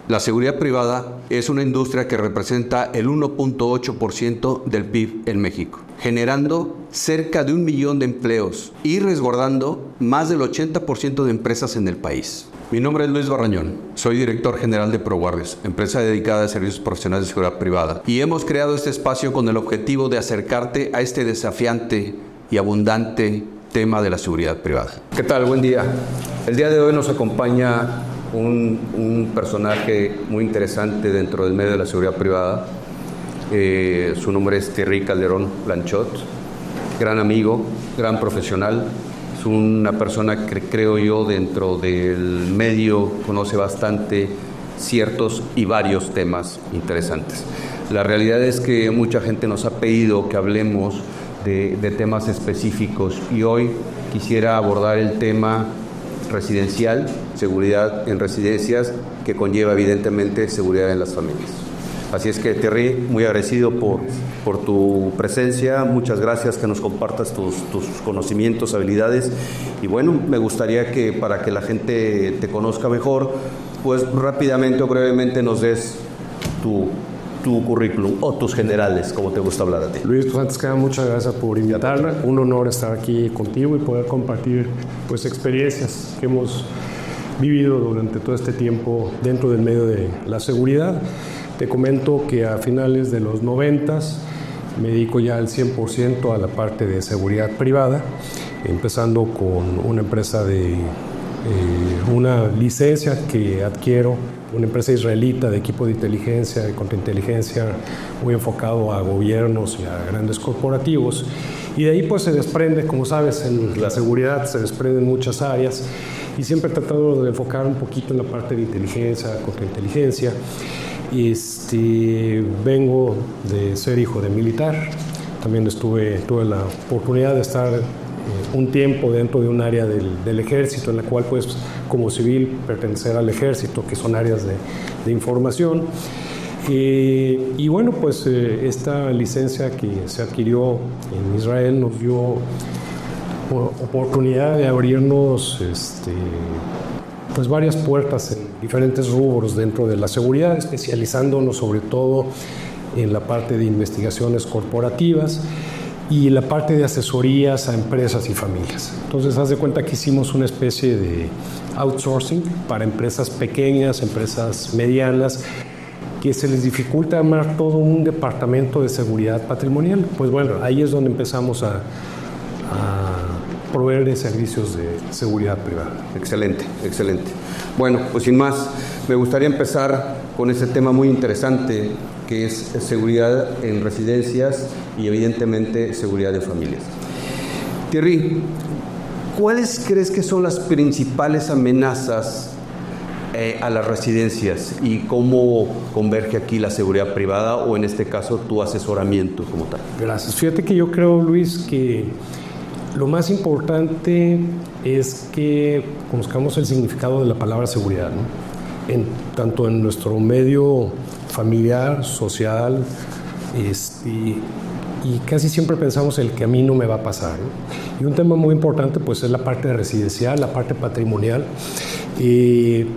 La seguridad privada es una industria que representa el 1.8% del PIB en México, generando cerca de 1 millón de empleos y resguardando más del 80% de empresas en el país. Mi nombre es Luis Barrañón, soy director general de ProGuardias, empresa dedicada a servicios profesionales de seguridad privada, y hemos creado este espacio con el objetivo de acercarte a este desafiante y abundante tema de la seguridad privada. ¿Qué tal? Buen día. El día de hoy nos acompaña un personaje muy interesante dentro del medio de la seguridad privada. Su nombre es Thierry Calderón Blanchot, gran amigo, gran profesional. Es una persona que creo yo dentro del medio conoce bastante ciertos y varios temas interesantes. La realidad es que mucha gente nos ha pedido que hablemos de temas específicos y hoy quisiera abordar el tema residencial, seguridad en residencias, que conlleva evidentemente seguridad en las familias. Así es que, Thierry, muy agradecido por tu presencia, muchas gracias que nos compartas tus conocimientos, habilidades, y bueno, me gustaría que para que la gente te conozca mejor, pues rápidamente o brevemente nos des tu currículum o tus generales, como te gusta hablar a ti. Luis, pues antes que nada, muchas gracias por invitarme. Un honor estar aquí contigo y poder compartir pues experiencias que hemos vivido durante todo este tiempo dentro del medio de la seguridad. Te comento que a finales de los 90s me dedico ya al 100% a la parte de seguridad privada, empezando con una empresa de una licencia que adquiero, una empresa israelita de equipo de inteligencia, de contrainteligencia, muy enfocado a gobiernos y a grandes corporativos. Y de ahí pues se desprende, como sabes, en la seguridad se desprenden muchas áreas y siempre he tratado de enfocar un poquito en la parte de inteligencia, contrainteligencia. Vengo de ser hijo de militar, también tuve la oportunidad de estar un tiempo dentro de un área del ejército, en la cual pues como civil pertenecer al ejército, que son áreas de información. Y bueno, pues esta licencia que se adquirió en Israel nos dio oportunidad de abrirnos pues varias puertas en diferentes rubros dentro de la seguridad, especializándonos sobre todo en la parte de investigaciones corporativas y la parte de asesorías a empresas y familias. Entonces, haz de cuenta que hicimos una especie de outsourcing para empresas pequeñas, empresas medianas, que se les dificulta armar todo un departamento de seguridad patrimonial. Pues bueno, ahí es donde empezamos a proveer de servicios de seguridad privada. Excelente, excelente. Bueno, pues sin más, me gustaría empezar con ese tema muy interesante que es seguridad en residencias y evidentemente seguridad de familias. Thierry, ¿cuáles crees que son las principales amenazas a las residencias y cómo converge aquí la seguridad privada o en este caso tu asesoramiento como tal? Gracias. Fíjate que yo creo, Luis, que lo más importante es que conozcamos el significado de la palabra seguridad, ¿no? Tanto en nuestro medio familiar, social, y casi siempre pensamos el que a mí no me va a pasar, ¿no? Y un tema muy importante pues es la parte residencial, la parte patrimonial, que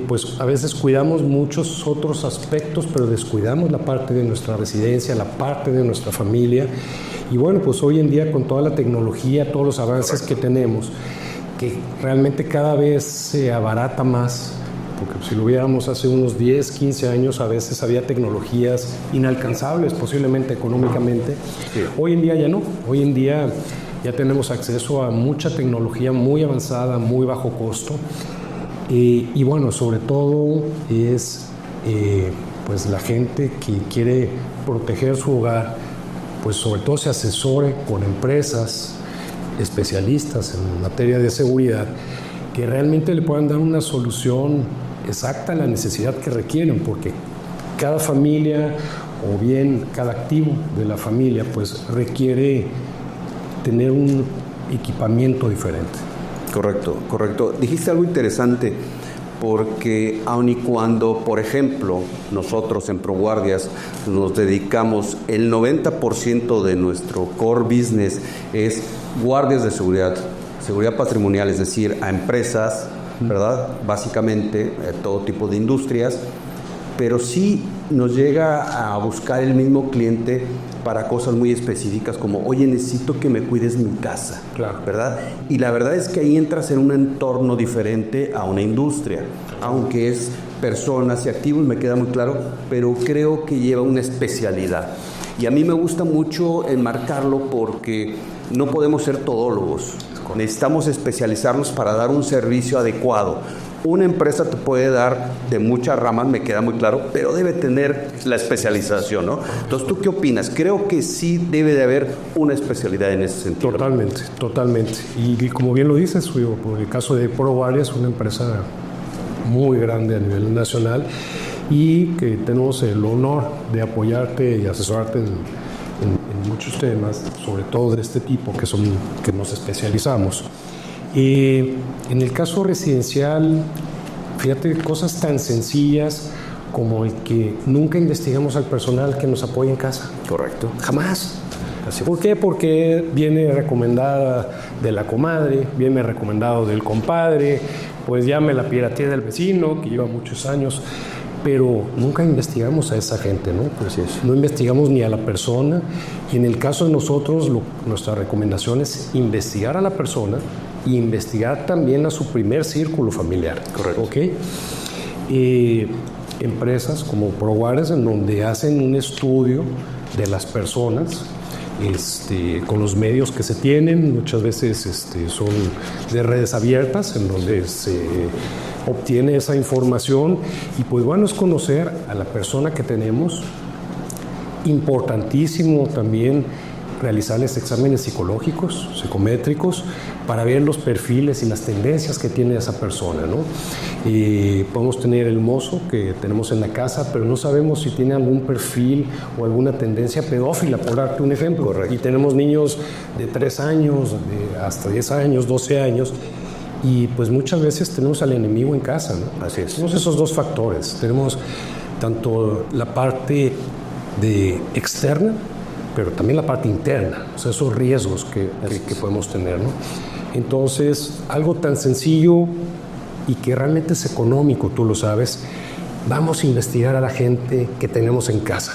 pues a veces cuidamos muchos otros aspectos, pero descuidamos la parte de nuestra residencia, la parte de nuestra familia. Y bueno, pues hoy en día con toda la tecnología, todos los avances que tenemos, que realmente cada vez se abarata más, porque si lo viéramos hace unos 10, 15 años, a veces había tecnologías inalcanzables posiblemente económicamente. Sí. Hoy en día ya no, hoy en día ya tenemos acceso a mucha tecnología muy avanzada, muy bajo costo, y bueno, sobre todo es pues la gente que quiere proteger su hogar, pues sobre todo se asesore con empresas especialistas en materia de seguridad que realmente le puedan dar una solución exacta a la necesidad que requieren, porque cada familia o bien cada activo de la familia pues requiere tener un equipamiento diferente. Correcto, correcto. Dijiste algo interesante, porque aun y cuando, por ejemplo, nosotros en ProGuardias nos dedicamos, el 90% de nuestro core business es guardias de seguridad patrimonial, es decir, a empresas, ¿verdad? Básicamente todo tipo de industrias, pero sí nos llega a buscar el mismo cliente para cosas muy específicas como, oye, necesito que me cuides mi casa, claro, ¿verdad? Y la verdad es que ahí entras en un entorno diferente a una industria, aunque es personas y activos, me queda muy claro, pero creo que lleva una especialidad. Y a mí me gusta mucho enmarcarlo porque no podemos ser todólogos, necesitamos especializarnos para dar un servicio adecuado. Una empresa te puede dar de muchas ramas, me queda muy claro, pero debe tener la especialización, ¿no? Entonces, ¿tú qué opinas? Creo que sí debe de haber una especialidad en ese sentido. Totalmente, totalmente. Y como bien lo dices, por el caso de ProWaria es una empresa muy grande a nivel nacional y que tenemos el honor de apoyarte y asesorarte en muchos temas, sobre todo de este tipo que nos especializamos. En el caso residencial, fíjate, cosas tan sencillas como el que nunca investigamos al personal que nos apoya en casa. Correcto. Jamás. ¿Por qué? Porque viene recomendada de la comadre, viene recomendado del compadre, pues ya me la pirateé del vecino, que lleva muchos años, pero nunca investigamos a esa gente, ¿no? Pues no investigamos ni a la persona, y en el caso de nosotros, nuestra recomendación es investigar a la persona y investigar también a su primer círculo familiar. Correcto. ¿Ok? Empresas como ProWares, en donde hacen un estudio de las personas, con los medios que se tienen, muchas veces son de redes abiertas, en donde se obtiene esa información, y pues bueno, es conocer a la persona que tenemos. Importantísimo también realizarles exámenes psicológicos, psicométricos, para ver los perfiles y las tendencias que tiene esa persona, ¿no? Podemos tener el mozo que tenemos en la casa, pero no sabemos si tiene algún perfil o alguna tendencia pedófila, por darte un ejemplo. Correcto. Y tenemos niños de 3 años, hasta 10 años, 12 años, y pues muchas veces tenemos al enemigo en casa, ¿no? Así es. Tenemos esos dos factores, tenemos tanto la parte externa, pero también la parte interna, o sea, esos riesgos que podemos tener, ¿no? Entonces, algo tan sencillo y que realmente es económico, tú lo sabes, vamos a investigar a la gente que tenemos en casa,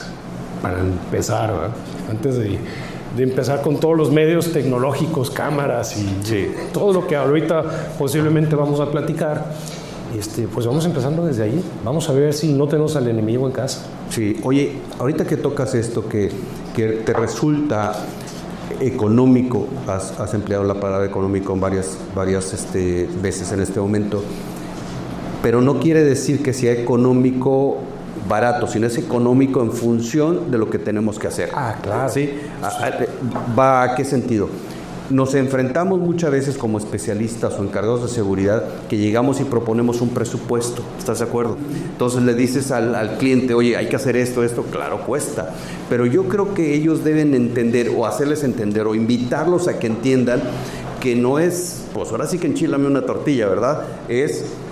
para empezar, ¿verdad? Antes de empezar con todos los medios tecnológicos, cámaras y todo lo que ahorita posiblemente vamos a platicar, pues vamos empezando desde ahí. Vamos a ver si no tenemos al enemigo en casa. Sí, oye, ahorita que tocas esto que te resulta económico, has empleado la palabra económico en varias veces en este momento, pero no quiere decir que sea económico barato, sino es económico en función de lo que tenemos que hacer. Ah, claro. ¿Sí? ¿Va a qué sentido? Nos enfrentamos muchas veces como especialistas o encargados de seguridad que llegamos y proponemos un presupuesto, ¿estás de acuerdo? Entonces le dices al cliente, oye, hay que hacer esto, claro, cuesta, pero yo creo que ellos deben entender o hacerles entender o invitarlos a que entiendan que no es, pues ahora sí que enchílame una tortilla, ¿verdad?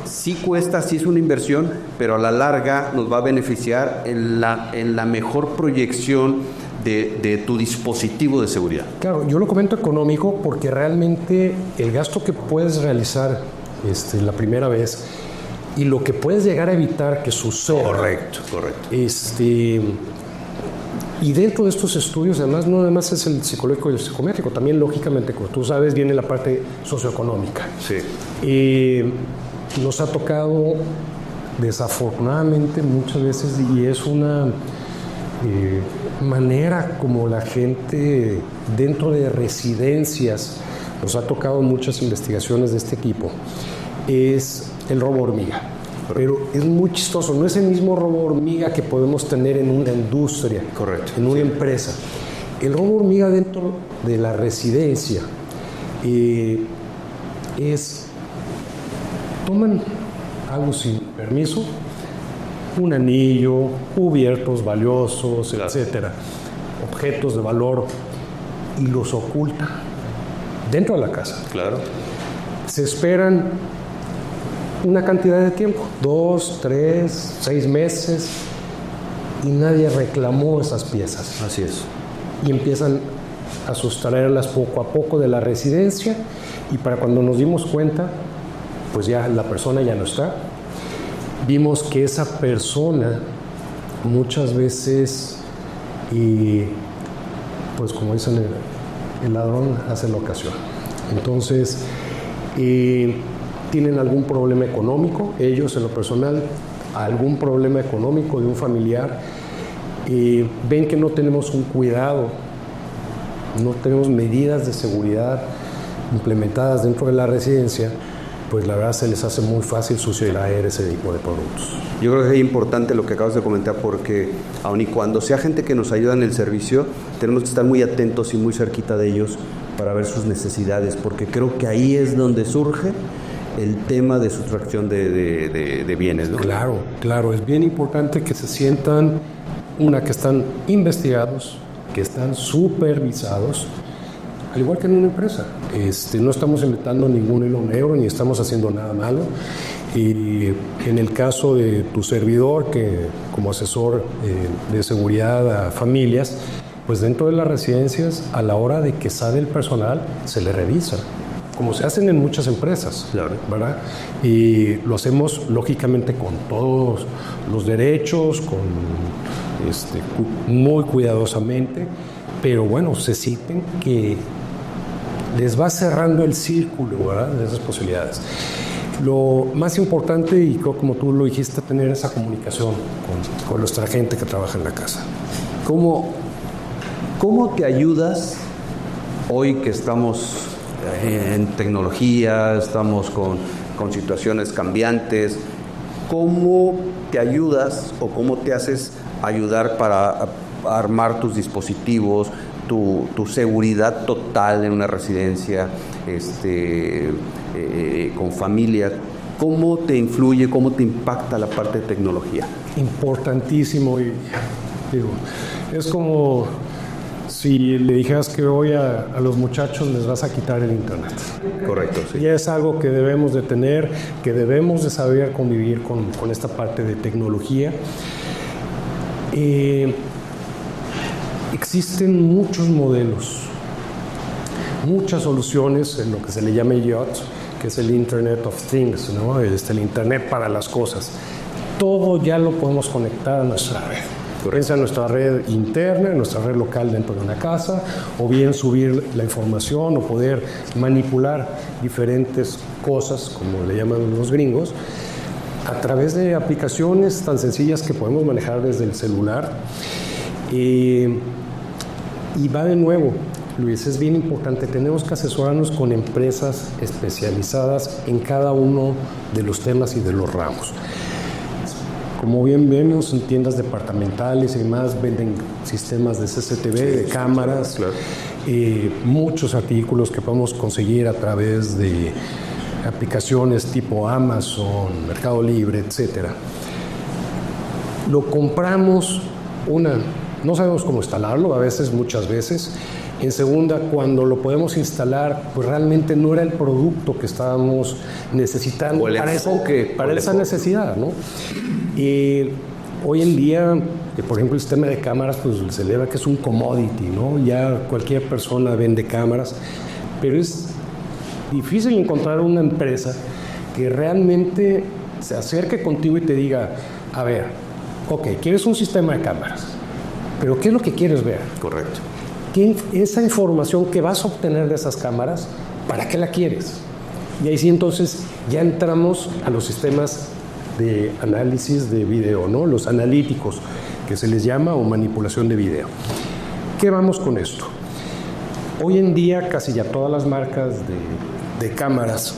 Sí cuesta, sí es una inversión, pero a la larga nos va a beneficiar en la mejor proyección de tu dispositivo de seguridad. Claro, yo lo comento económico porque realmente el gasto que puedes realizar la primera vez y lo que puedes llegar a evitar que suceda. Correcto. Y dentro de estos estudios, además, no nada más es el psicológico y el psicométrico, también lógicamente, como tú sabes, viene la parte socioeconómica. Sí. Nos ha tocado, desafortunadamente, muchas veces, y es una manera como la gente dentro de residencias, nos ha tocado muchas investigaciones de este equipo, es el robo hormiga. Pero es muy chistoso, no es el mismo robo hormiga que podemos tener en una industria, correcto, en una empresa. El robo hormiga dentro de la residencia toman algo sin permiso, un anillo, cubiertos valiosos, etcétera, objetos de valor, y los ocultan dentro de la casa. Claro. Se esperan una cantidad de tiempo, 2, 3, 6 meses, y nadie reclamó esas piezas. Así es. Y empiezan a sustraerlas poco a poco de la residencia, y para cuando nos dimos cuenta, pues ya la persona ya no está. Vimos que esa persona muchas veces, y pues como dicen, el ladrón hace la ocasión. Entonces, tienen algún problema económico, ellos en lo personal, algún problema económico de un familiar, ven que no tenemos un cuidado, no tenemos medidas de seguridad implementadas dentro de la residencia, pues la verdad se les hace muy fácil sustraer ese tipo de productos. Yo creo que es importante lo que acabas de comentar, porque aun y cuando sea gente que nos ayuda en el servicio, tenemos que estar muy atentos y muy cerquita de ellos para ver sus necesidades, porque creo que ahí es donde surge el tema de sustracción de bienes, ¿no? Claro, es bien importante que se sientan, que están investigados, que están supervisados, al igual que en una empresa. No estamos inventando ningún hilo negro ni estamos haciendo nada malo. Y en el caso de tu servidor, que como asesor de seguridad a familias, pues dentro de las residencias, a la hora de que sale el personal, se le revisa, como se hacen en muchas empresas, claro, ¿verdad? Y lo hacemos lógicamente con todos los derechos, muy cuidadosamente, pero bueno, se sienten que les va cerrando el círculo, ¿verdad?, de esas posibilidades. Lo más importante, y creo como tú lo dijiste, tener esa comunicación con nuestra gente que trabaja en la casa. ¿Cómo te ayudas hoy que estamos en tecnología, estamos con situaciones cambiantes? ¿Cómo te ayudas o cómo te haces ayudar para armar tus dispositivos, tu seguridad total en una residencia, con familia? ¿Cómo te influye, cómo te impacta la parte de tecnología? Importantísimo. Y digo, es como si le dijeras que hoy a los muchachos les vas a quitar el internet. Correcto, sí. Y es algo que debemos de tener, que debemos de saber convivir con esta parte de tecnología. Existen muchos modelos, muchas soluciones en lo que se le llama IoT, que es el Internet of Things, ¿no? El Internet para las cosas. Todo ya lo podemos conectar a nuestra red. Piensa en nuestra red interna, en nuestra red local dentro de una casa, o bien subir la información o poder manipular diferentes cosas, como le llaman los gringos, a través de aplicaciones tan sencillas que podemos manejar desde el celular. Y va de nuevo, Luis, es bien importante, tenemos que asesorarnos con empresas especializadas en cada uno de los temas y de los ramos. Como bien vemos en tiendas departamentales y demás, venden sistemas de CCTV, de cámaras, claro. Muchos artículos que podemos conseguir a través de aplicaciones tipo Amazon, Mercado Libre, etcétera. Lo compramos, no sabemos cómo instalarlo, muchas veces. En segunda, cuando lo podemos instalar, pues realmente no era el producto que estábamos necesitando para esa necesidad, ¿no? Y hoy en día, por ejemplo, el sistema de cámaras, pues se eleva que es un commodity, ¿no? Ya cualquier persona vende cámaras, pero es difícil encontrar una empresa que realmente se acerque contigo y te diga, a ver, ok, quieres un sistema de cámaras, pero ¿qué es lo que quieres ver? Correcto. Esa información que vas a obtener de esas cámaras, ¿para qué la quieres? Y ahí sí, entonces ya entramos a los sistemas de análisis de video, ¿no? Los analíticos, que se les llama, o manipulación de video. ¿Qué vamos con esto? Hoy en día casi ya todas las marcas de cámaras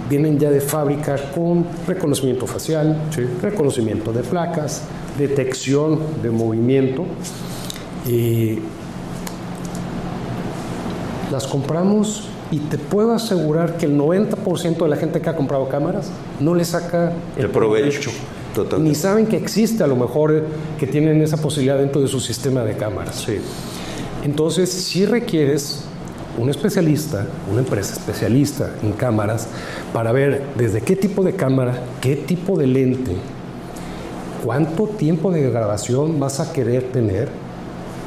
vienen ya de fábrica con reconocimiento facial, sí, reconocimiento de placas, detección de movimiento. Las compramos y te puedo asegurar que el 90% de la gente que ha comprado cámaras no le saca el provecho. Totalmente. Ni saben que existe, a lo mejor, que tienen esa posibilidad dentro de su sistema de cámaras. Sí. Entonces, si requieres un especialista, una empresa especialista en cámaras, para ver desde qué tipo de cámara, qué tipo de lente, cuánto tiempo de grabación vas a querer tener,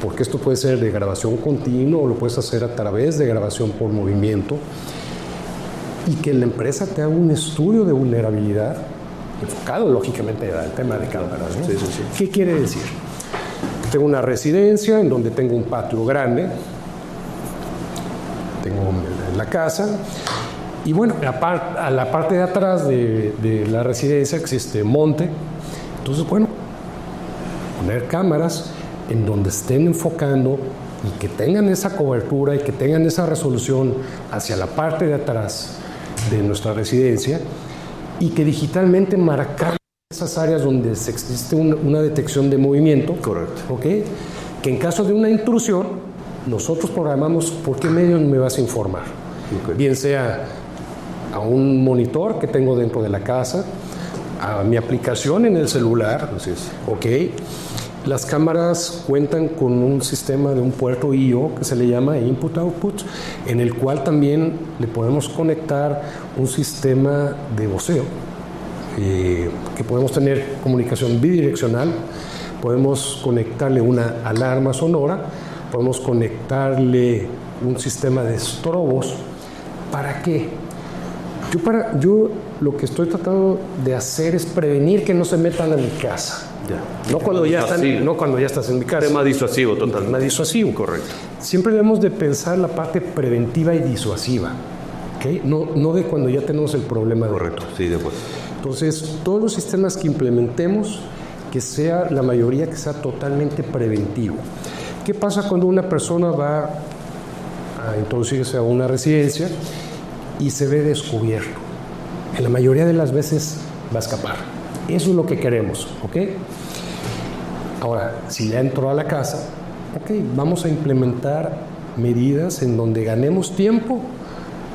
porque esto puede ser de grabación continua o lo puedes hacer a través de grabación por movimiento. y que la empresa te haga un estudio de vulnerabilidad enfocado lógicamente al tema de cámaras, ¿no? Sí, sí, sí. ¿Qué quiere decir? Tengo una residencia en donde tengo un patio grande, tengo la casa, y bueno, a la parte de atrás de la residencia existe monte. Entonces, bueno, poner cámaras en donde estén enfocando y que tengan esa cobertura y que tengan esa resolución hacia la parte de atrás de nuestra residencia, y que digitalmente marcar esas áreas donde existe una detección de movimiento. Correcto. ¿Ok? Que en caso de una intrusión, nosotros programamos por qué medio me vas a informar. Okay. Bien sea a un monitor que tengo dentro de la casa, a mi aplicación en el celular. Así es. ¿Ok? Las cámaras cuentan con un sistema de un puerto I/O que se le llama Input-Output, en el cual también le podemos conectar un sistema de voceo, que podemos tener comunicación bidireccional, podemos conectarle una alarma sonora, podemos conectarle un sistema de estrobos. ¿Para qué? Yo lo que estoy tratando de hacer es prevenir que no se metan a mi casa. Ya. No cuando ya estás en mi casa. Tema disuasivo total. Tema disuasivo. Correcto. Siempre debemos de pensar la parte preventiva y disuasiva, ¿okay? No de cuando ya tenemos el problema. Correcto, sí, de acuerdo. Entonces, todos los sistemas que implementemos, que sea la mayoría que sea totalmente preventivo. ¿Qué pasa cuando una persona va a introducirse a una residencia y se ve descubierto? En la mayoría de las veces va a escapar. Eso es lo que queremos, ¿ok? Ahora, si ya entró a la casa, ok, vamos a implementar medidas en donde ganemos tiempo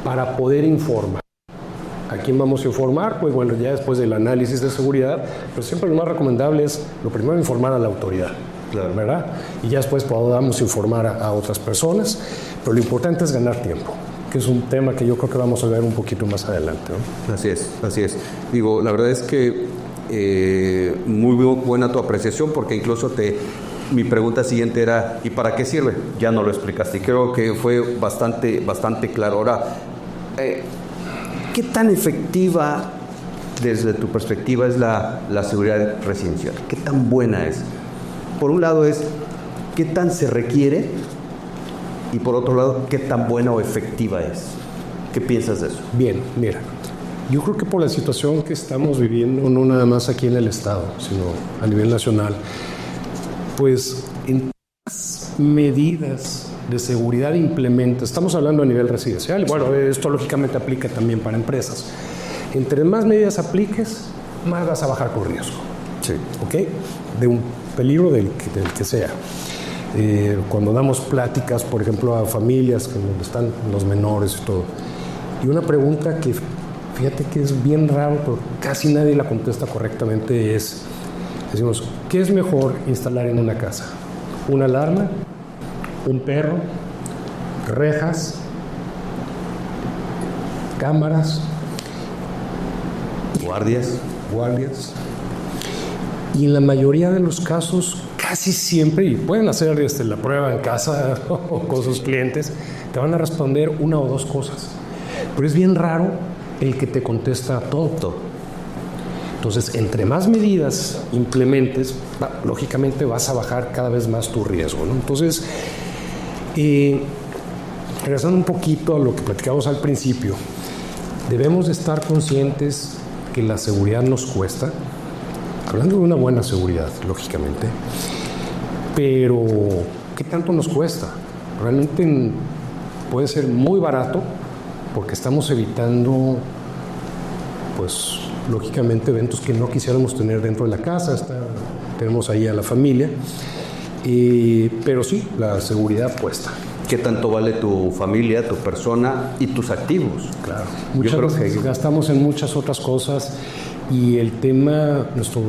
para poder informar. ¿A quién vamos a informar? Pues bueno, ya después del análisis de seguridad, pero siempre lo más recomendable es, lo primero, informar a la autoridad. Claro. ¿Verdad? Y ya después podamos informar a otras personas, pero lo importante es ganar tiempo, que es un tema que yo creo que vamos a ver un poquito más adelante, ¿no? Así es, así es. Digo, la verdad es que muy buena tu apreciación, porque incluso mi pregunta siguiente era, ¿y para qué sirve? Ya no lo explicaste y creo que fue bastante claro. Ahora, ¿qué tan efectiva desde tu perspectiva es la seguridad residencial? ¿Qué tan buena es? Por un lado es, ¿qué tan se requiere? Y por otro lado, ¿qué tan buena o efectiva es? ¿Qué piensas de eso? Bien, mira, yo creo que por la situación que estamos viviendo, no nada más aquí en el Estado, sino a nivel nacional, pues en las medidas de seguridad implementa, estamos hablando a nivel residencial, bueno, esto lógicamente aplica también para empresas. Entre más medidas apliques, más vas a bajar tu riesgo. Sí. ¿Ok? De un peligro del que sea. Cuando damos pláticas, por ejemplo, a familias donde están los menores y todo, y una pregunta que fíjate que es bien raro, pero casi nadie la contesta correctamente, decimos, ¿qué es mejor instalar en una casa? ¿Una alarma? ¿Un perro? ¿Rejas? ¿Cámaras? ¿Guardias? Y en la mayoría de los casos, casi siempre, y pueden hacer la prueba en casa o con sus clientes, te van a responder una o dos cosas. Pero es bien raro el que te contesta todo. Entonces, entre más medidas implementes, lógicamente vas a bajar cada vez más tu riesgo, ¿no? Entonces, regresando un poquito a lo que platicamos al principio, debemos de estar conscientes que la seguridad nos cuesta, hablando de una buena seguridad, lógicamente, pero ¿qué tanto nos cuesta? Realmente puede ser muy barato porque estamos evitando, pues, lógicamente eventos que no quisiéramos tener dentro de la casa. Tenemos ahí a la familia, pero sí, la seguridad cuesta. ¿Qué tanto vale tu familia, tu persona y tus activos? Claro, muchas veces gastamos en muchas otras cosas y nuestro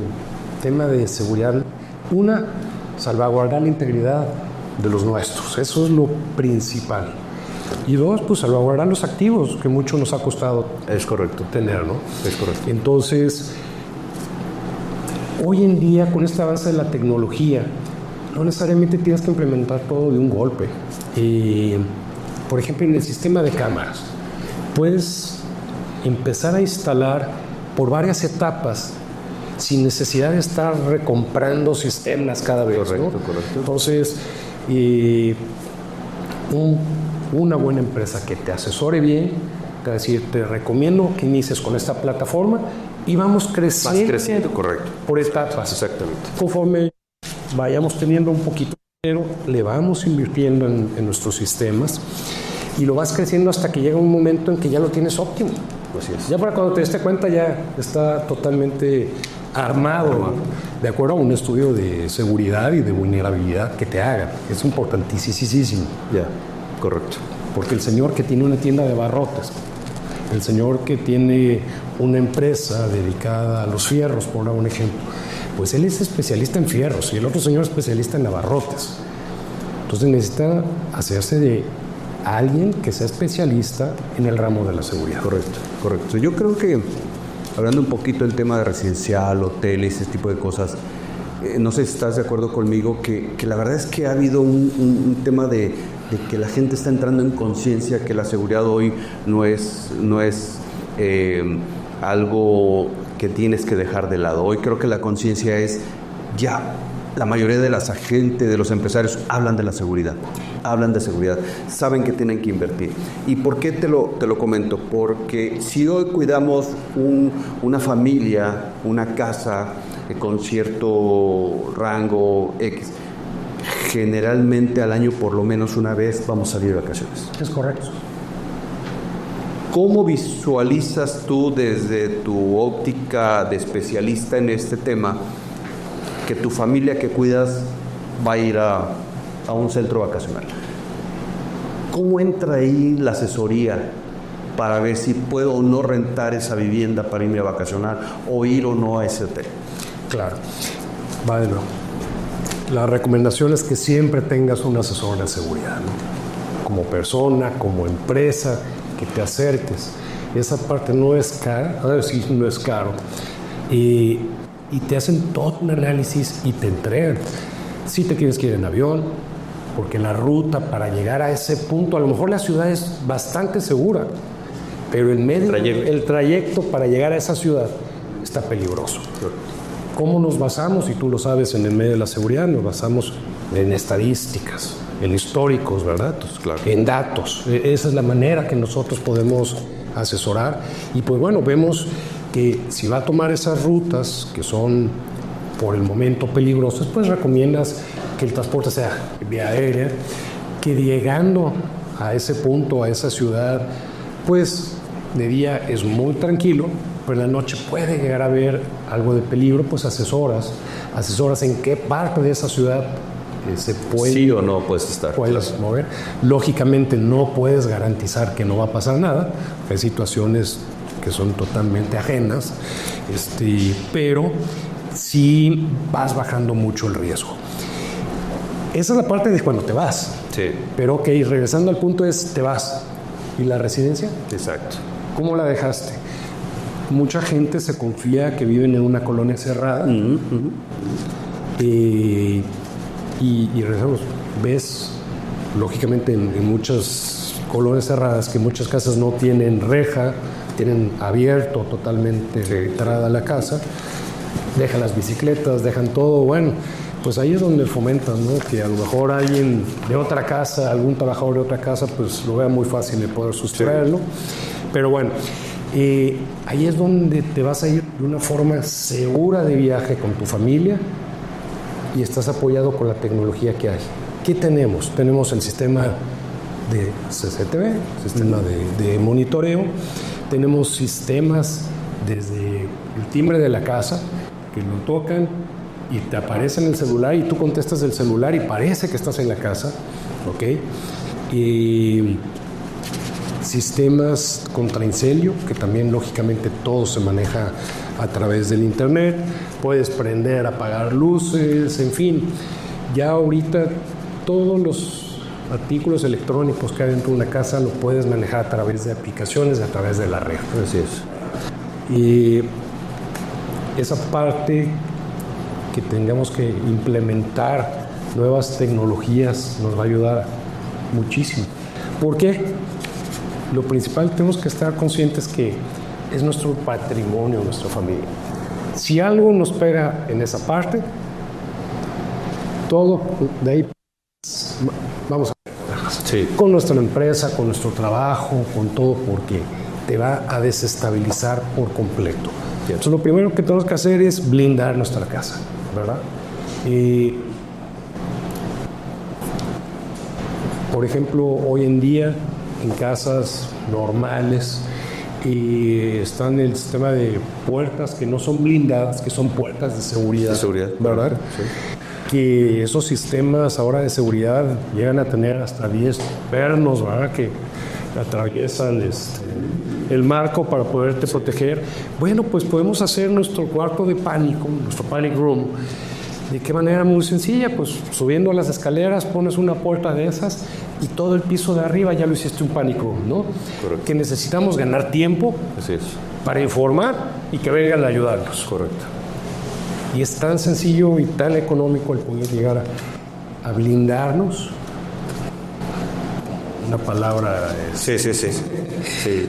tema de seguridad, salvaguardar la integridad de los nuestros, eso es lo principal. Y dos, pues salvaguardar los activos, que mucho nos ha costado. Es correcto. Tener, ¿no? Es correcto. Entonces, hoy en día, con este avance de la tecnología, no necesariamente tienes que implementar todo de un golpe. Por ejemplo, en el sistema de cámaras, puedes empezar a instalar por varias etapas sin necesidad de estar recomprando sistemas cada vez. Correcto, ¿no? correcto. Entonces, una buena empresa que te asesore bien, te va a decir, te recomiendo que inicies con esta plataforma y vamos creciendo, Vas creciendo, correcto. por etapas. Exactamente. Conforme vayamos teniendo un poquito de dinero, le vamos invirtiendo en nuestros sistemas y lo vas creciendo hasta que llega un momento en que ya lo tienes óptimo. Así es. Ya para cuando te des cuenta ya está totalmente armado, de acuerdo a un estudio de seguridad y de vulnerabilidad que te haga. Es importantísimo. Ya, correcto. Porque el señor que tiene una tienda de abarrotes, el señor que tiene una empresa dedicada a los fierros, por dar un ejemplo, pues él es especialista en fierros y el otro señor es especialista en abarrotes. Entonces necesita hacerse de alguien que sea especialista en el ramo de la seguridad. Correcto, correcto. Yo creo que, hablando un poquito del tema de residencial, hoteles, ese tipo de cosas, no sé si estás de acuerdo conmigo, que la verdad es que ha habido un tema de que la gente está entrando en conciencia que la seguridad hoy no es algo que tienes que dejar de lado. Hoy creo que la conciencia es ya. La mayoría de las agentes, de los empresarios, hablan de la seguridad, hablan de seguridad, saben que tienen que invertir. ¿Y por qué te lo comento? Porque si hoy cuidamos una familia, una casa con cierto rango X, generalmente al año por lo menos una vez vamos a salir de vacaciones. Es correcto. ¿Cómo visualizas tú desde tu óptica de especialista en este tema que tu familia que cuidas va a ir a un centro vacacional? ¿Cómo entra ahí la asesoría para ver si puedo o no rentar esa vivienda para irme a vacacionar o ir o no a ese hotel? Claro. Va de nuevo. La recomendación es que siempre tengas un asesor de seguridad, ¿no? Como persona, como empresa, que te acerques. Esa parte no es cara, a ver si no es caro. Y te hacen todo un análisis y te entregan. Si te quieres que ir en avión, porque la ruta para llegar a ese punto, a lo mejor la ciudad es bastante segura, pero el trayecto para llegar a esa ciudad está peligroso. ¿Cómo nos basamos? Y tú lo sabes, en el medio de la seguridad nos basamos en estadísticas, en históricos, ¿verdad? Claro. En datos. Esa es la manera que nosotros podemos asesorar. Y pues bueno, vemos que si va a tomar esas rutas que son por el momento peligrosas, pues recomiendas que el transporte sea vía aérea, que llegando a ese punto, a esa ciudad, pues de día es muy tranquilo, pero en la noche puede llegar a haber algo de peligro, pues asesoras en qué parte de esa ciudad se puede... Sí o no puedes estar. Puedes mover. Lógicamente no puedes garantizar que no va a pasar nada, hay situaciones que son totalmente ajenas, pero sí vas bajando mucho el riesgo. Esa es la parte de cuando te vas. Sí. Pero ok, regresando al punto es, te vas. ¿Y la residencia? Exacto. ¿Cómo la dejaste? Mucha gente se confía que viven en una colonia cerrada. Y regresamos. Ves, lógicamente, en muchas colonias cerradas que muchas casas no tienen reja, tienen abierto totalmente entrada la casa, dejan las bicicletas, dejan todo. Bueno, pues ahí es donde fomentan, ¿no? Que a lo mejor alguien de otra casa, algún trabajador de otra casa, pues lo vea muy fácil de poder sustraerlo. Pero bueno, ahí es donde te vas a ir de una forma segura de viaje con tu familia y estás apoyado con la tecnología que hay. ¿Qué tenemos? Tenemos el sistema de CCTV, sistema de monitoreo. Tenemos sistemas desde el timbre de la casa que lo tocan y te aparece en el celular y tú contestas del celular y parece que estás en la casa, ¿ok? Y sistemas contra incendio, que también lógicamente todo se maneja a través del internet. Puedes prender, apagar luces, en fin. Ya ahorita todos los artículos electrónicos que hay dentro de una casa lo puedes manejar a través de aplicaciones, a través de la red. Así es. Y esa parte que tengamos que implementar nuevas tecnologías nos va a ayudar muchísimo. ¿Por qué? Lo principal, tenemos que estar conscientes que es nuestro patrimonio, nuestra familia. Si algo nos pega en esa parte, todo de ahí vamos a ver. Sí. Con nuestra empresa, con nuestro trabajo, con todo, porque te va a desestabilizar por completo. Entonces, lo primero que tenemos que hacer es blindar nuestra casa, ¿verdad? Por ejemplo, hoy en día, en casas normales, están el sistema de puertas que no son blindadas, que son puertas de seguridad. De seguridad. ¿Verdad? Sí. Que esos sistemas ahora de seguridad llegan a tener hasta 10 pernos, ¿verdad? Que atraviesan el marco para poderte proteger. Bueno, pues podemos hacer nuestro cuarto de pánico, nuestro panic room. ¿De qué manera? Muy sencilla, pues subiendo las escaleras pones una puerta de esas y todo el piso de arriba ya lo hiciste un panic room, ¿no? Correcto. Que necesitamos ganar tiempo. Así es. Para informar y que vengan a ayudarnos. Correcto. Y es tan sencillo y tan económico el poder llegar a blindarnos. Una palabra. Sí.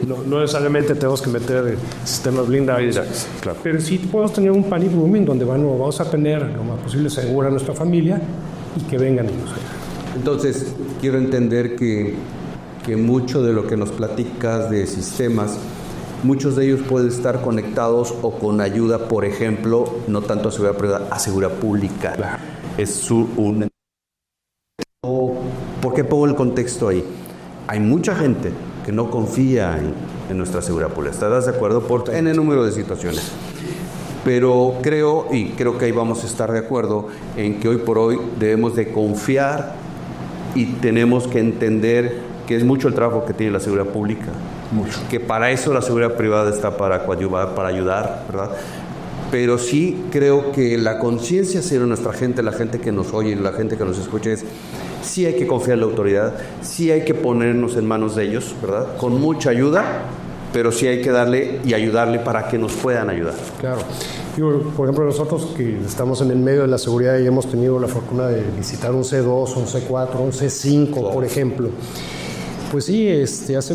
No necesariamente tenemos que meter sistemas blindados. Claro. Pero sí podemos tener un panic room donde vamos a tener lo más posible segura a nuestra familia y que vengan y nos ayuden. Entonces, quiero entender que mucho de lo que nos platicas de sistemas, muchos de ellos pueden estar conectados o con ayuda, por ejemplo, no tanto a seguridad privada, a seguridad pública. Claro. ¿Por qué pongo el contexto ahí? Hay mucha gente que no confía en nuestra seguridad pública. ¿Estás de acuerdo? Por N número de situaciones. Pero creo que ahí vamos a estar de acuerdo en que hoy por hoy debemos de confiar y tenemos que entender que es mucho el trabajo que tiene la seguridad pública. Mucho. Que para eso la seguridad privada está para coadyuvar, para ayudar, ¿verdad? Pero sí creo que la conciencia hacia nuestra gente, la gente que nos oye, la gente que nos escucha, es sí hay que confiar en la autoridad, sí hay que ponernos en manos de ellos, ¿verdad? Con mucha ayuda, pero sí hay que darle y ayudarle para que nos puedan ayudar. Claro. Por ejemplo, nosotros que estamos en el medio de la seguridad y hemos tenido la fortuna de visitar un C2, un C4, un C5, claro, por ejemplo. Pues sí, hace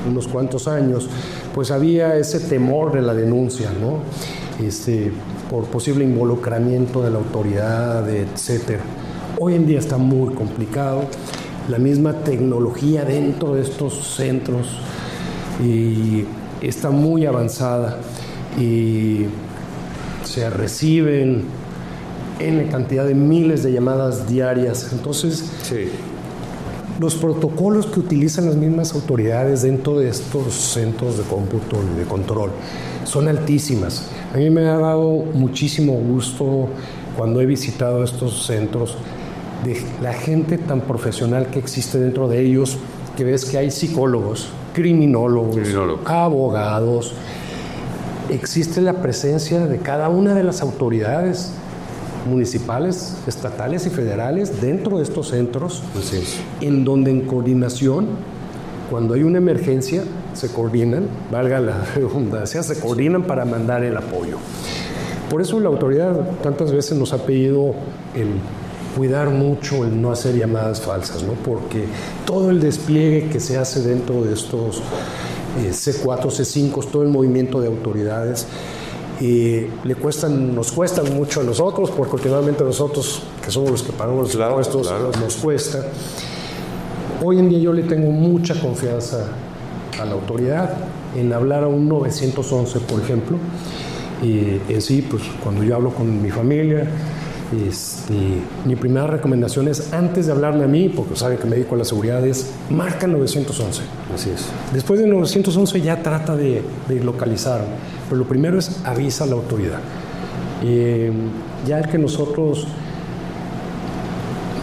unos cuantos años, pues había ese temor de la denuncia, ¿no? Por posible involucramiento de la autoridad, etcétera. Hoy en día está muy complicado. La misma tecnología dentro de estos centros está muy avanzada y se reciben en cantidad de miles de llamadas diarias. Entonces, sí, los protocolos que utilizan las mismas autoridades dentro de estos centros de cómputo y de control son altísimas. A mí me ha dado muchísimo gusto cuando he visitado estos centros de la gente tan profesional que existe dentro de ellos, que ves que hay psicólogos, criminólogos, abogados. Existe la presencia de cada una de las autoridades municipales, estatales y federales dentro de estos centros, en donde en coordinación, cuando hay una emergencia, se coordinan, valga la redundancia, se coordinan para mandar el apoyo. Por eso la autoridad tantas veces nos ha pedido el cuidar mucho, el no hacer llamadas falsas, ¿no? Porque todo el despliegue que se hace dentro de estos C4, C5, todo el movimiento de autoridades, nos cuestan mucho a nosotros, porque últimamente nosotros, que somos los que pagamos los impuestos, nos cuesta. Hoy en día yo le tengo mucha confianza a la autoridad en hablar a un 911, por ejemplo. En sí, pues cuando yo hablo con mi familia, mi primera recomendación es, antes de hablarme a mí, porque saben que me dedico a la seguridad, es marca 911. Así es. Después de 911 ya trata de localizar, pero lo primero es avisa a la autoridad. Ya el que nosotros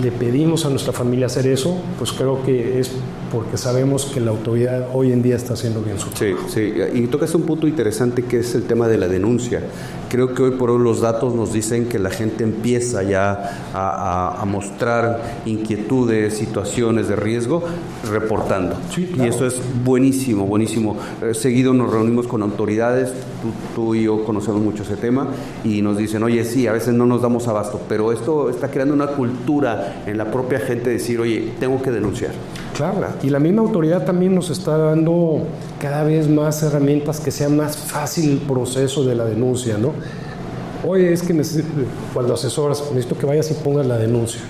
le pedimos a nuestra familia hacer eso, pues creo que es porque sabemos que la autoridad hoy en día está haciendo bien su trabajo. Sí, y tocas un punto interesante que es el tema de la denuncia. Creo que hoy por hoy los datos nos dicen que la gente empieza ya a mostrar inquietudes, situaciones de riesgo, reportando. Sí, claro. Y eso es buenísimo, buenísimo. Seguido nos reunimos con autoridades, tú y yo conocemos mucho ese tema, y nos dicen, oye, sí, a veces no nos damos abasto, pero esto está creando una cultura en la propia gente de decir, oye, tengo que denunciar. Claro, y la misma autoridad también nos está dando cada vez más herramientas que sea más fácil el proceso de la denuncia, ¿no? Oye, es que cuando asesoras, necesito que vayas y pongas la denuncia.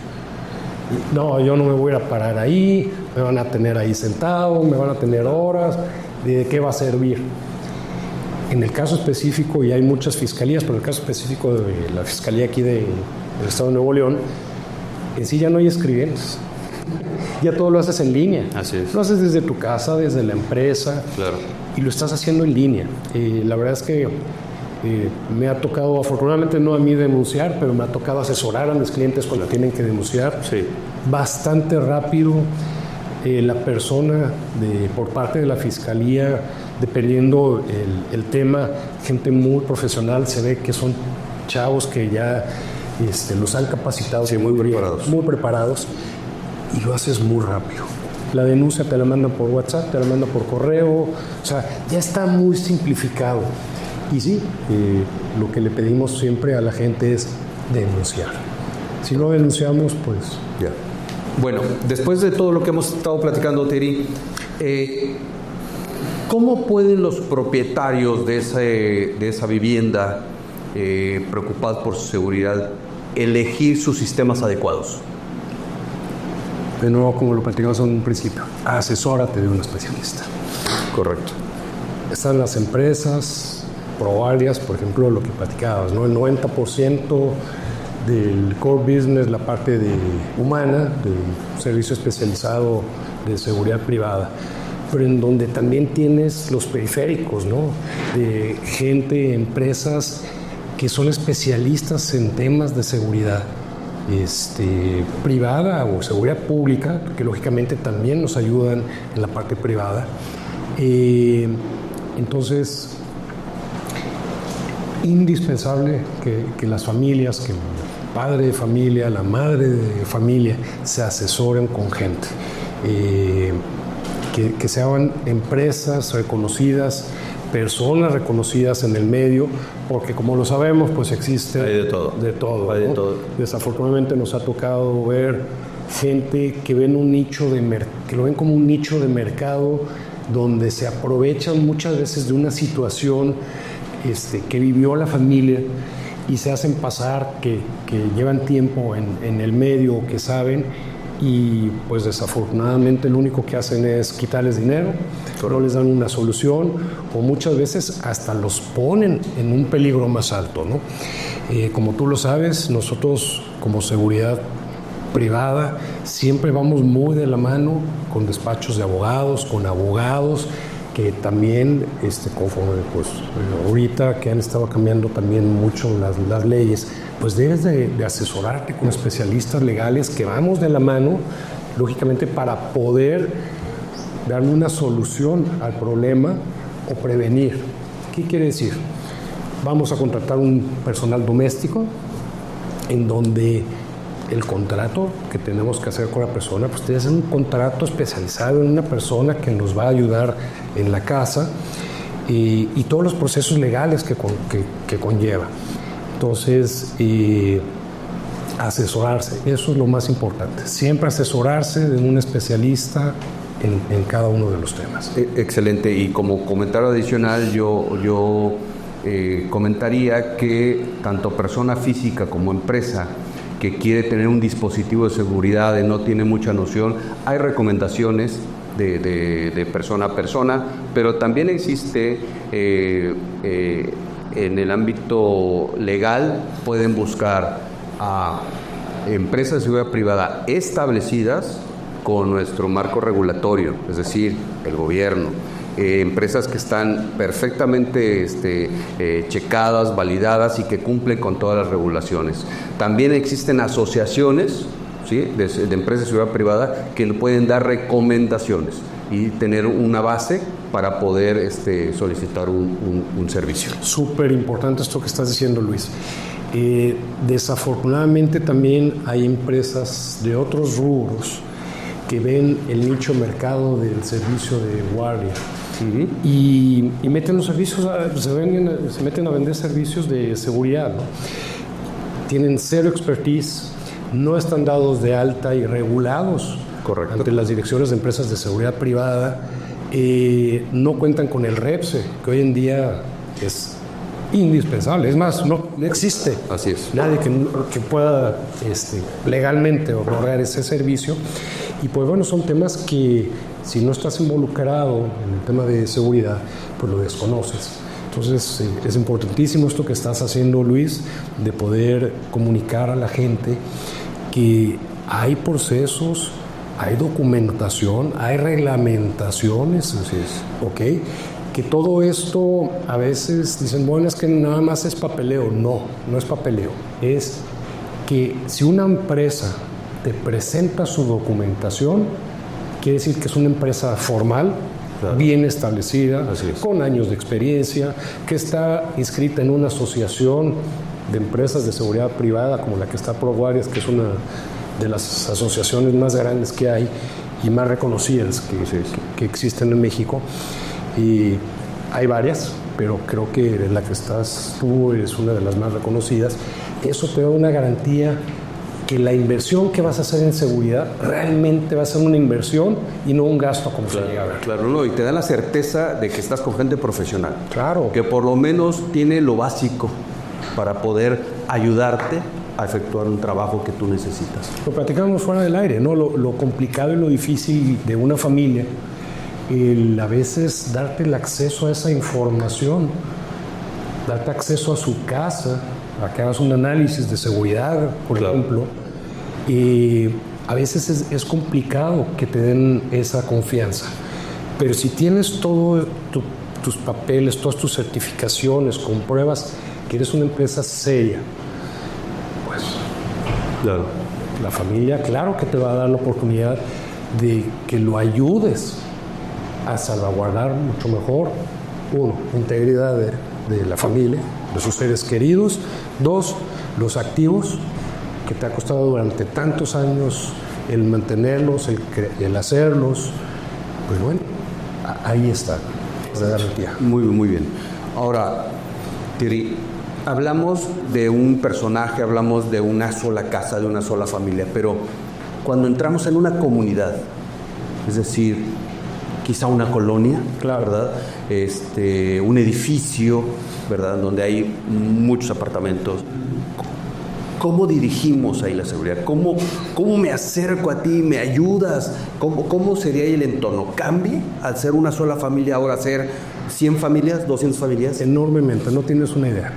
No, yo no me voy a parar ahí, me van a tener ahí sentado, me van a tener horas, ¿de qué va a servir? En el caso específico, y hay muchas fiscalías, pero en el caso específico de la fiscalía aquí del Estado de Nuevo León, en sí ya no hay escribientes. Ya todo lo haces en línea. Así es. Lo haces desde tu casa, desde la empresa. Claro. Y lo estás haciendo en línea. La verdad es que me ha tocado, afortunadamente no a mí denunciar, pero me ha tocado asesorar a mis clientes cuando tienen que denunciar. Sí. Bastante rápido. La persona por parte de la fiscalía, dependiendo el tema, gente muy profesional, se ve que son chavos que ya los han capacitado. Sí, muy preparados. Muy preparados. Y lo haces muy rápido. La denuncia te la mandan por WhatsApp, te la mandan por correo, o sea, ya está muy simplificado. Y sí, lo que le pedimos siempre a la gente es denunciar. Si no denunciamos, pues... Ya. Bueno, después de todo lo que hemos estado platicando, Thierry, ¿cómo pueden los propietarios de esa vivienda, preocupados por su seguridad, elegir sus sistemas adecuados? De nuevo, como lo platicamos en un principio, asesórate de un especialista. Correcto. Están las empresas probarias, por ejemplo, lo que platicabas, ¿no? El 90% del core business, la parte humana, del servicio especializado de seguridad privada, pero en donde también tienes los periféricos, ¿no? De gente, empresas que son especialistas en temas de seguridad privada o seguridad pública, que lógicamente también nos ayudan en la parte privada. Entonces, indispensable que las familias, que el padre de familia, la madre de familia, se asesoren con gente, que sean empresas reconocidas, personas reconocidas en el medio, porque como lo sabemos, pues existe hay de todo. De todo, hay ¿no? de todo. Desafortunadamente nos ha tocado ver gente que ven que lo ven como un nicho de mercado, donde se aprovechan muchas veces de una situación que vivió la familia y se hacen pasar que llevan tiempo en el medio, que saben, y pues desafortunadamente lo único que hacen es quitarles dinero, no les dan una solución, o muchas veces hasta los ponen en un peligro más alto, ¿no? Como tú lo sabes, nosotros como seguridad privada siempre vamos muy de la mano con despachos de abogados, con abogados que también, conforme pues ahorita que han estado cambiando también mucho las leyes, pues debes de asesorarte con especialistas legales que vamos de la mano, lógicamente, para poder darle una solución al problema o prevenir. ¿Qué quiere decir? Vamos a contratar un personal doméstico en donde el contrato que tenemos que hacer con la persona, pues tiene que ser un contrato especializado en una persona que nos va a ayudar en la casa y todos los procesos legales que conlleva. Entonces, asesorarse, eso es lo más importante. Siempre asesorarse de un especialista en cada uno de los temas. Excelente. Y como comentario adicional, yo comentaría que tanto persona física como empresa que quiere tener un dispositivo de seguridad y no tiene mucha noción, hay recomendaciones de persona a persona, pero también existe en el ámbito legal, pueden buscar a empresas de seguridad privada establecidas con nuestro marco regulatorio, es decir, el gobierno, empresas que están perfectamente checadas, validadas y que cumplen con todas las regulaciones. También existen asociaciones, ¿sí?, de empresas de seguridad privada que pueden dar recomendaciones y tener una base para poder solicitar un servicio. Súper importante esto que estás diciendo, Luis. Desafortunadamente también hay empresas de otros rubros que ven el nicho mercado del servicio de guardia. Uh-huh. Y meten los servicios, se meten a vender servicios de seguridad, ¿no? Tienen cero expertise, no están dados de alta y regulados Correcto. ante las direcciones de empresas de seguridad privada, no cuentan con el REPSE, que hoy en día es indispensable. Es más, no existe Así es. nadie que pueda legalmente otorgar ese servicio. Y pues bueno, son temas que si no estás involucrado en el tema de seguridad, pues lo desconoces. Entonces es importantísimo esto que estás haciendo, Luis, de poder comunicar a la gente que hay procesos, hay documentación, hay reglamentaciones. Así es. ¿Ok? Que todo esto a veces dicen, bueno, es que nada más es papeleo. No, no es papeleo. Es que si una empresa te presenta su documentación, quiere decir que es una empresa formal, claro, bien establecida, con años de experiencia, que está inscrita en una asociación de empresas de seguridad privada, como la que está ProGuardias, que es una de las asociaciones más grandes que hay y más reconocidas que existen en México. Y hay varias, pero creo que la que estás tú es una de las más reconocidas. Eso te da una garantía que la inversión que vas a hacer en seguridad realmente va a ser una inversión y no un gasto como se llega a ver. Claro, no, y te da la certeza de que estás con gente profesional. Claro. Que por lo menos tiene lo básico para poder ayudarte a efectuar un trabajo que tú necesitas. Lo platicamos fuera del aire, ¿no? Lo complicado y lo difícil de una familia, a veces darte el acceso a esa información, darte acceso a su casa, a que hagas un análisis de seguridad, por ejemplo, y a veces es complicado que te den esa confianza. Pero si tienes todos tus papeles, todas tus certificaciones, compruebas que eres una empresa seria, pues claro, la familia, claro que te va a dar la oportunidad de que lo ayudes a salvaguardar mucho mejor, uno, la integridad de la familia, de sus seres queridos; dos, los activos que te ha costado durante tantos años el mantenerlos, el hacerlos. Pues bueno, ahí está la garantía. Muy, muy bien. Ahora, Thierry, hablamos de un personaje, hablamos de una sola casa, de una sola familia, pero cuando entramos en una comunidad, es decir, quizá una colonia, claro, ¿verdad? Un edificio, ¿verdad? Donde hay muchos apartamentos. ¿Cómo dirigimos ahí la seguridad? ¿Cómo me acerco a ti? ¿Me ayudas? ¿Cómo sería ahí el entorno? ¿Cambia al ser una sola familia ahora ser 100 familias, 200 familias? Enormemente, no tienes una idea.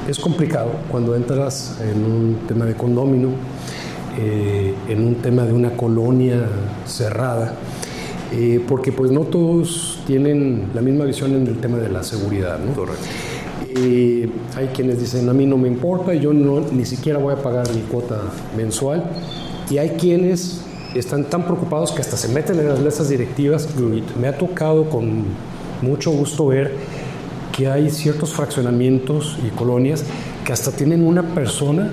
Es complicado cuando entras en un tema de condominio, en un tema de una colonia cerrada, porque pues no todos tienen la misma visión en el tema de la seguridad, ¿no? Correcto. Hay quienes dicen, a mí no me importa, yo ni siquiera voy a pagar mi cuota mensual, y hay quienes están tan preocupados que hasta se meten en las mesas directivas. Me ha tocado con mucho gusto ver que hay ciertos fraccionamientos y colonias que hasta tienen una persona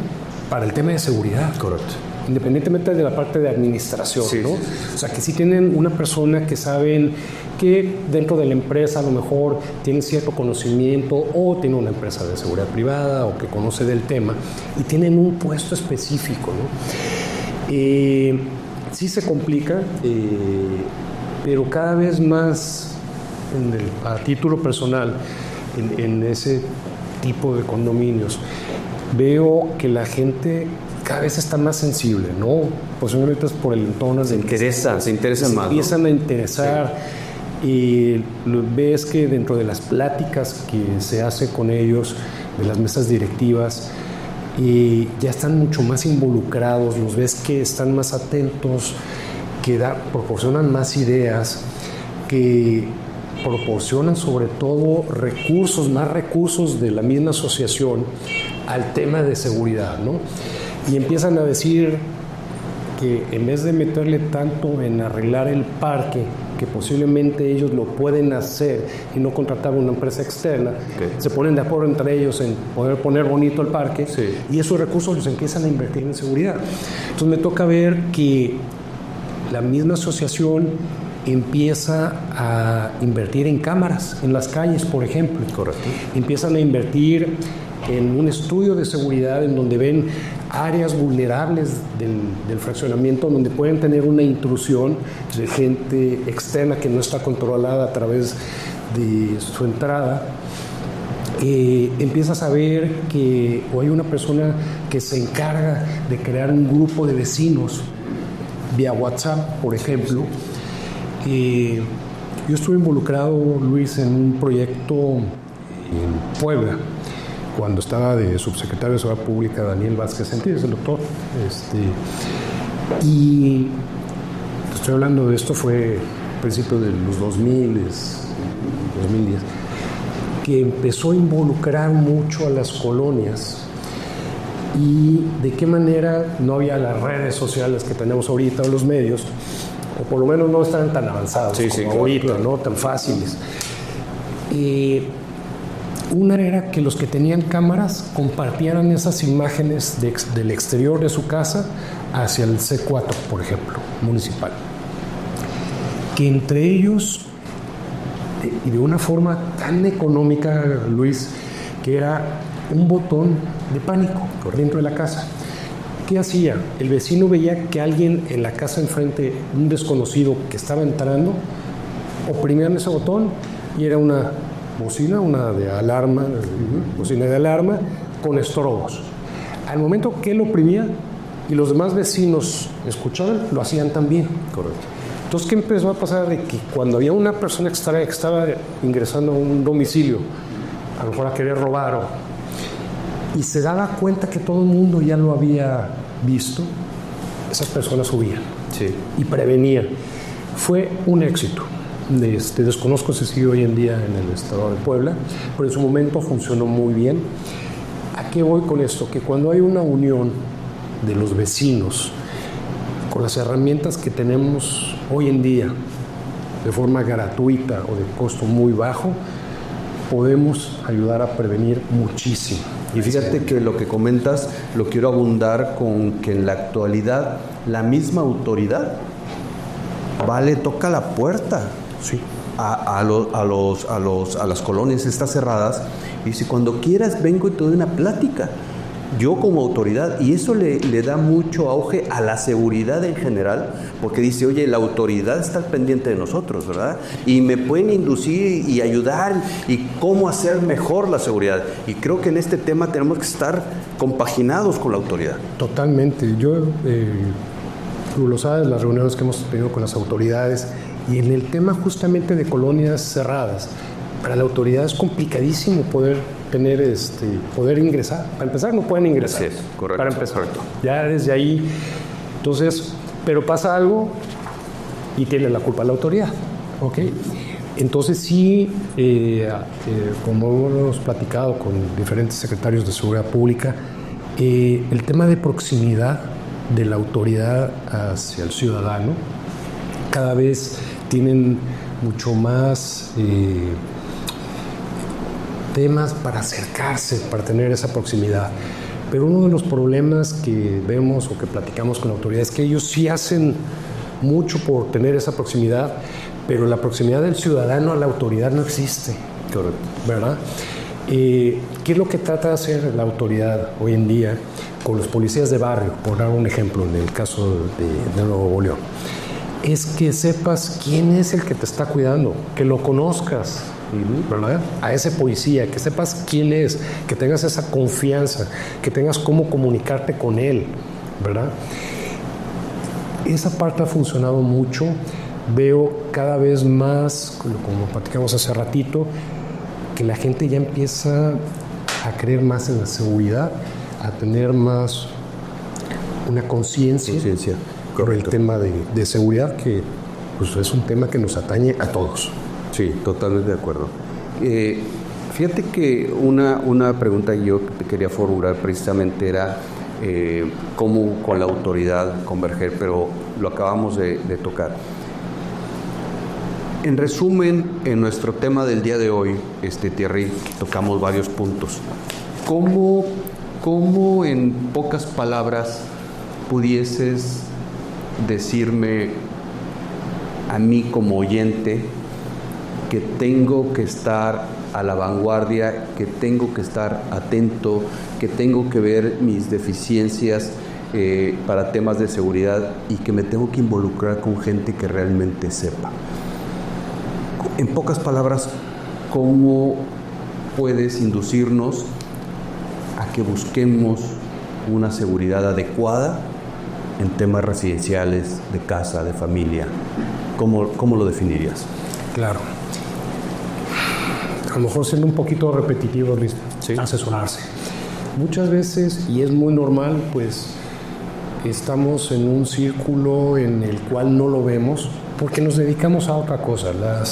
para el tema de seguridad. Correcto. Independientemente de la parte de administración, sí, ¿no? Sí. O sea, que sí tienen una persona que saben que dentro de la empresa a lo mejor tiene cierto conocimiento, o tiene una empresa de seguridad privada, o que conoce del tema, y tienen un puesto específico, ¿no? Sí se complica, pero cada vez más, a título personal, en ese tipo de condominios, veo que la gente cada vez está más sensible, ¿no? Posiblemente es por el entorno. Se interesan más, ¿no? Empiezan a interesar, sí. Y ves que dentro de las pláticas que se hace con ellos, de las mesas directivas, ya están mucho más involucrados, los ves que están más atentos, que proporcionan más ideas, que proporcionan sobre todo más recursos de la misma asociación al tema de seguridad, ¿no? Y empiezan a decir que en vez de meterle tanto en arreglar el parque, que posiblemente ellos lo pueden hacer y no contratar una empresa externa, se ponen de acuerdo entre ellos en poder poner bonito el parque, sí, y esos recursos los empiezan a invertir en seguridad. Entonces me toca ver que la misma asociación empieza a invertir en cámaras en las calles, por ejemplo. Correcto. Empiezan a invertir en un estudio de seguridad en donde ven áreas vulnerables del fraccionamiento donde pueden tener una intrusión de gente externa que no está controlada a través de su entrada. Empiezas a ver que hay una persona que se encarga de crear un grupo de vecinos vía WhatsApp, por ejemplo. Yo estuve involucrado, Luis, en un proyecto en Puebla, cuando estaba de subsecretario de Seguridad Pública Daniel Vázquez Sentides, el doctor. Y estoy hablando de esto, fue a principios de los 2010, que empezó a involucrar mucho a las colonias y de qué manera no había las redes sociales que tenemos ahorita o los medios, o por lo menos no estaban tan avanzados como ahorita, ¿no? Tan fáciles. Una era que los que tenían cámaras compartieran esas imágenes del exterior de su casa hacia el C4, por ejemplo, municipal. Que entre ellos, y de una forma tan económica, Luis, que era un botón de pánico dentro de la casa. ¿Qué hacía? El vecino veía que alguien en la casa enfrente, un desconocido que estaba entrando, oprimían ese botón y era una bocina, una de alarma, bocina de alarma con estrobos. Al momento que él oprimía y los demás vecinos escuchaban, lo hacían también. Correcto. Entonces, ¿qué empezó a pasar? De que cuando había una persona extraña que estaba ingresando a un domicilio, a lo mejor a querer robar, y se daba cuenta que todo el mundo ya lo había visto, esas personas subían y prevenían. Fue un éxito. Desconozco si sigue hoy en día en el estado de Puebla, pero en su momento funcionó muy bien. ¿A qué voy con esto? Que cuando hay una unión de los vecinos con las herramientas que tenemos hoy en día de forma gratuita o de costo muy bajo, podemos ayudar a prevenir muchísimo. Y fíjate que lo que comentas lo quiero abundar con que en la actualidad la misma autoridad le toca la puerta a las colonias estas cerradas y dice, cuando quieras vengo y te doy una plática. Yo como autoridad, y eso le da mucho auge a la seguridad en general, porque dice, oye, la autoridad está al pendiente de nosotros, ¿verdad? Y me pueden inducir y ayudar y cómo hacer mejor la seguridad. Y creo que en este tema tenemos que estar compaginados con la autoridad. Totalmente. Yo, tú lo sabes, las reuniones que hemos tenido con las autoridades, y en el tema justamente de colonias cerradas, para la autoridad es complicadísimo poder ingresar. Para empezar, no pueden ingresar. Sí, correcto. Para empezar. Correcto. Ya desde ahí, entonces, pero pasa algo y tiene la culpa la autoridad, ¿ok? Entonces sí, como hemos platicado con diferentes secretarios de Seguridad Pública, el tema de proximidad de la autoridad hacia el ciudadano, cada vez tienen mucho más temas para acercarse, para tener esa proximidad. Pero uno de los problemas que vemos o que platicamos con la autoridad es que ellos sí hacen mucho por tener esa proximidad, pero la proximidad del ciudadano a la autoridad no existe. Correcto. ¿Verdad? ¿Qué es lo que trata de hacer la autoridad hoy en día con los policías de barrio? Por dar un ejemplo, en el caso de Nuevo León. Es que sepas quién es el que te está cuidando, que lo conozcas, ¿verdad? A ese policía, que sepas quién es, que tengas esa confianza, que tengas cómo comunicarte con él, ¿verdad? Esa parte ha funcionado mucho. Veo cada vez más, como platicamos hace ratito, que la gente ya empieza a creer más en la seguridad, a tener más una conciencia por el tema de seguridad, que pues, es un tema que nos atañe a todos. Sí, totalmente de acuerdo. Fíjate que una pregunta que yo te quería formular precisamente era cómo con la autoridad converger, pero lo acabamos de tocar. En resumen, en nuestro tema del día de hoy, Thierry, tocamos varios puntos. ¿Cómo en pocas palabras pudieses decirme a mí como oyente que tengo que estar a la vanguardia, que tengo que estar atento, que tengo que ver mis deficiencias para temas de seguridad y que me tengo que involucrar con gente que realmente sepa. En pocas palabras, ¿cómo puedes inducirnos a que busquemos una seguridad adecuada en temas residenciales, de casa, de familia? ¿Cómo lo definirías? Claro. A lo mejor siendo un poquito repetitivo, Luis, ¿sí? Asesorarse. Muchas veces, y es muy normal, pues estamos en un círculo en el cual no lo vemos porque nos dedicamos a otra cosa. La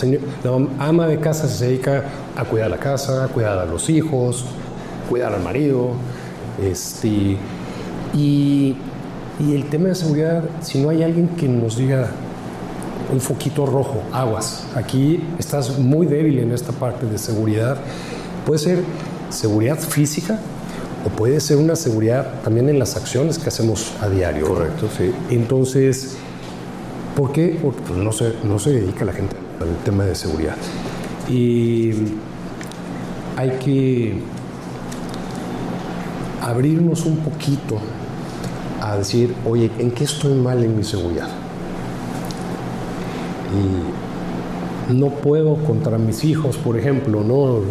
ama de casa se dedica a cuidar la casa, a cuidar a los hijos, cuidar al marido, y el tema de seguridad, si no hay alguien que nos diga un foquito rojo, aguas, aquí estás muy débil en esta parte de seguridad, puede ser seguridad física o puede ser una seguridad también en las acciones que hacemos a diario. Correcto, sí. Entonces, ¿por qué? Porque pues, no se dedica la gente al tema de seguridad. Y hay que abrirnos un poquito a decir, oye, ¿en qué estoy mal en mi seguridad? Y no puedo contra mis hijos, por ejemplo, ¿no?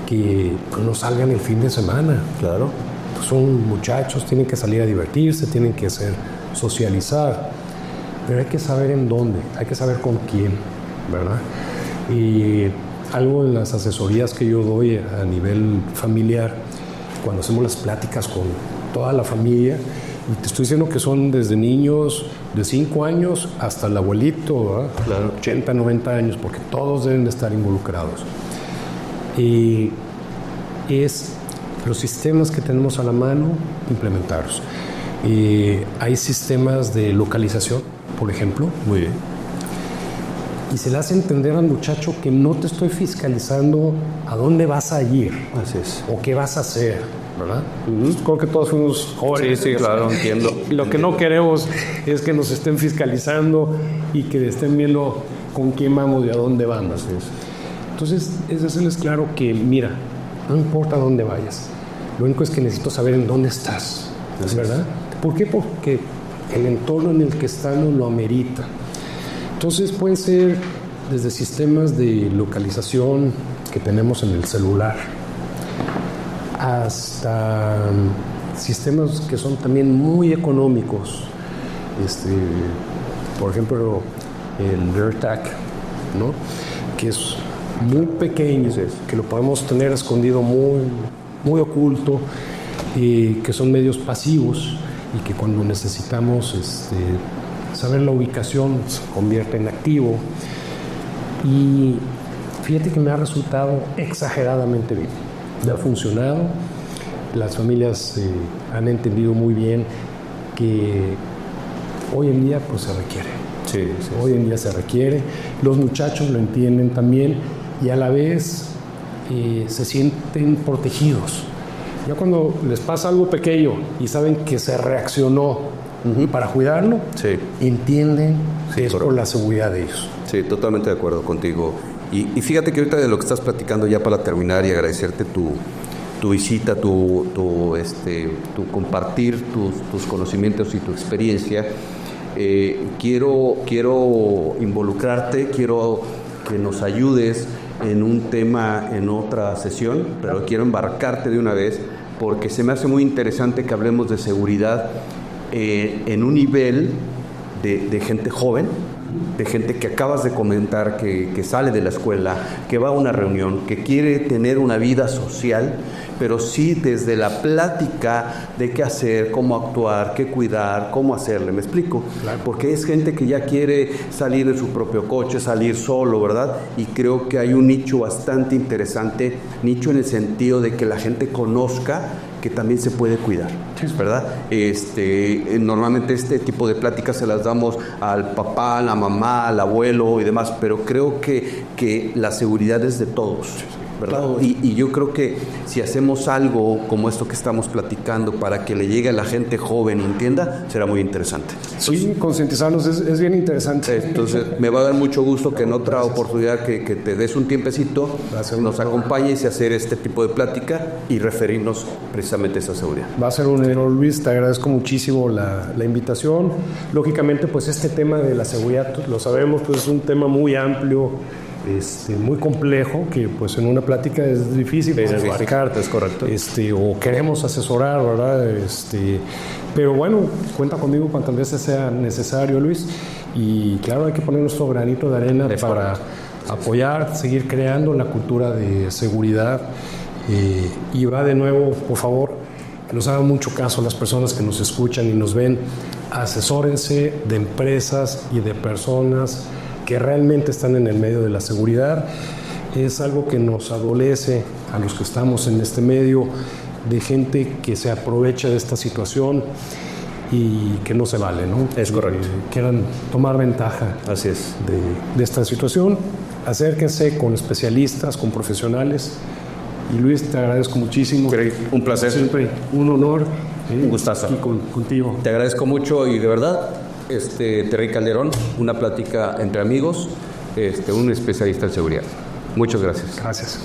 Que no salgan el fin de semana. Claro. Pues son muchachos, tienen que salir a divertirse, tienen que socializar, pero hay que saber en dónde, hay que saber con quién, ¿verdad? Y algo en las asesorías que yo doy a nivel familiar, cuando hacemos las pláticas con toda la familia, y te estoy diciendo que son desde niños de 5 años hasta el abuelito, ¿verdad? Claro. 80, 90 años, porque todos deben de estar involucrados. Y es los sistemas que tenemos a la mano, implementarlos. Hay sistemas de localización, por ejemplo. Muy bien. Y se le hace entender al muchacho que no te estoy fiscalizando a dónde vas a ir. Así es. O qué vas a hacer, ¿verdad? Creo que todos fuimos jóvenes. Sí, claro, entiendo. Lo que no queremos es que nos estén fiscalizando y que estén viendo con quién vamos y a dónde vamos. Así es. Entonces, es hacerles claro que, mira, no importa dónde vayas, lo único es que necesito saber en dónde estás, ¿verdad? ¿Por qué? Porque el entorno en el que estamos lo amerita. Entonces, puede ser desde sistemas de localización que tenemos en el celular, hasta sistemas que son también muy económicos. Por ejemplo, el AirTag, ¿no? Que es muy pequeño, que lo podemos tener escondido muy oculto, que son medios pasivos y que cuando necesitamos saber la ubicación se convierte en activo. Y fíjate que me ha resultado exageradamente bien. Me ha funcionado. Las familias han entendido muy bien que hoy en día pues se requiere. Sí. Hoy en día se requiere. Los muchachos lo entienden también y a la vez se sienten protegidos. Ya cuando les pasa algo pequeño y saben que se reaccionó para cuidarlo, sí, entienden que es correcto. por la seguridad de ellos. Sí, totalmente de acuerdo contigo. Y fíjate que ahorita de lo que estás platicando, ya para terminar y agradecerte tu visita, tu compartir tus conocimientos y tu experiencia, quiero involucrarte, quiero que nos ayudes en un tema en otra sesión, pero quiero embarcarte de una vez porque se me hace muy interesante que hablemos de seguridad en un nivel de gente joven, de gente que acabas de comentar que sale de la escuela, que va a una reunión, que quiere tener una vida social, pero sí desde la plática de qué hacer, cómo actuar, qué cuidar, cómo hacerle, ¿me explico? Claro. Porque es gente que ya quiere salir de su propio coche, salir solo, ¿verdad? Y creo que hay un nicho bastante interesante, nicho en el sentido de que la gente conozca que también se puede cuidar, ¿verdad? Normalmente este tipo de pláticas se las damos al papá, a la mamá, al abuelo y demás, pero creo que la seguridad es de todos, ¿verdad? Claro. Y yo creo que si hacemos algo como esto que estamos platicando para que le llegue a la gente joven y entienda, será muy interesante. Sí, concientizarnos es bien interesante. Entonces, me va a dar mucho gusto que en otra oportunidad que te des un tiempecito, nos acompañes y hacer este tipo de plática y referirnos precisamente a esa seguridad. Va a ser un honor, Luis, te agradezco muchísimo la invitación. Lógicamente, pues este tema de la seguridad, lo sabemos, pues es un tema muy amplio, muy complejo, que pues en una plática es difícil abarcar, es correcto. O queremos asesorar, ¿verdad? Pero bueno, cuenta conmigo cuantas veces sea necesario, Luis, y claro, hay que poner nuestro granito de arena para apoyar, seguir creando la cultura de seguridad. Y va de nuevo, por favor, que nos hagan mucho caso las personas que nos escuchan y nos ven, asesórense de empresas y de personas que realmente están en el medio de la seguridad. Es algo que nos adolece a los que estamos en este medio, de gente que se aprovecha de esta situación y que no se vale, ¿no? Es correcto. Quieran tomar ventaja. Así es. De esta situación. Acérquense con especialistas, con profesionales. Y Luis, te agradezco muchísimo. Un placer. Siempre un honor. Un gustazo. Aquí contigo. Te agradezco mucho y de verdad, Terry Calderón, una plática entre amigos, un especialista en seguridad. Muchas gracias. Gracias.